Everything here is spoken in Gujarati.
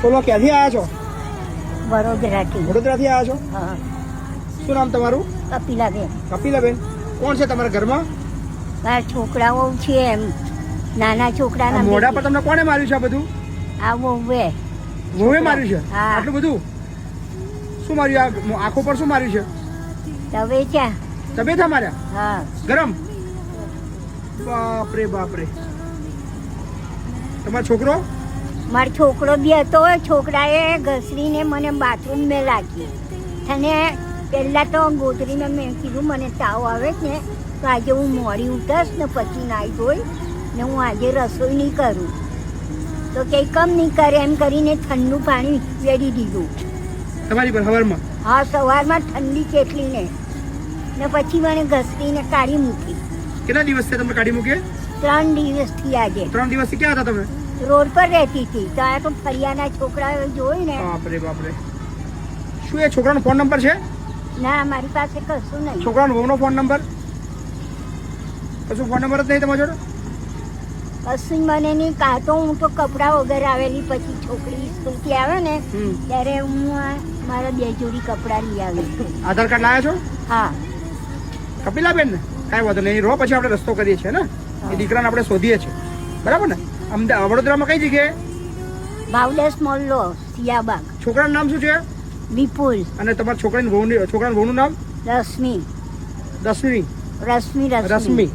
બોલો ક્યાંથી આવ્યા છો? વડોદરાથી. વડોદરાથી આવ્યા છો? હા. શું નામ તમારું? કપિલાબેન. કપિલાબેન. કોણ છે તમારા ઘરમાં? મારા છોકરાઓ છે એમ, નાના છોકરાના મોઢા પર તમને કોણે માર્યું છે આ બધું? આ વહુએ. વહુએ માર્યું છે? હા. આટલું બધું શું માર્યું? આ આંખો પર શું માર્યું છે? તવે છે. તબિયત માર્યા? હા. ગરમ? બાપરે બાપરે. તમારો છોકરો? મારો છોકરો બી હતો. છોકરાએ ઘસરીને મને બાથરૂમ મેં લાગી. અને પહેલાં તો ગોદરીને મેં કીધું મને તાવ આવે છે ને તો આજે હું મોડી ઉઠાશ ને પછી નાહી ધોઈ ને હું આજે રસોઈ નહીં કરું. તો કંઈ કમ નહીં કરે એમ કરીને ઠંડુ પાણી વેડી દીધું. તમારી પર હવારમાં? હા, સવારમાં ઠંડી કેટલીને ને પછી મને ઘસરીને કાઢી મૂકી. કેટલા દિવસ છે તમે કાઢી મૂકીએ? 3 દિવસથી આજે. 3 દિવસથી ક્યાં હતા તમે? રોડ પર રહેતી હતી તો આ તો ફરિયાના છોકરાઓ જોઈ ને. બાપરે બાપરે. શું એ છોકરાનો ફોન નંબર છે? ના, મારી પાસે કશું નહીં. છોકરાનો વહુનો ફોન નંબર? કશું ફોન નંબર જ નહીં તમારા જોડે? કશું મને નહીં. કાં તો હું તો કપડાં વગર આવેલી, પછી છોકરી સ્કૂલથી આવે ને ત્યારે હું મારા 2 જોડી કપડાં લઈ આવી. આધાર કાર્ડ લાવ્યા છો? હા. કપિલાબેન ને કાંઈ વાંધો નહીં. રહો, પછી આપણે રસ્તો કરીએ છીએ ને એ દીકરાને આપણે શોધીએ છીએ, બરાબર ને? અમદાવાદ વડોદરામાં કઈ જગ્યાએ? ભાવદાસ મોલ્લો, સિયાબાગ. છોકરાનું નામ શું છે? વિપુલ. અને તમારા છોકરાની વહુનું નામ? રશ્મિ. દસમી. રશ્મિ. રશ્મિ.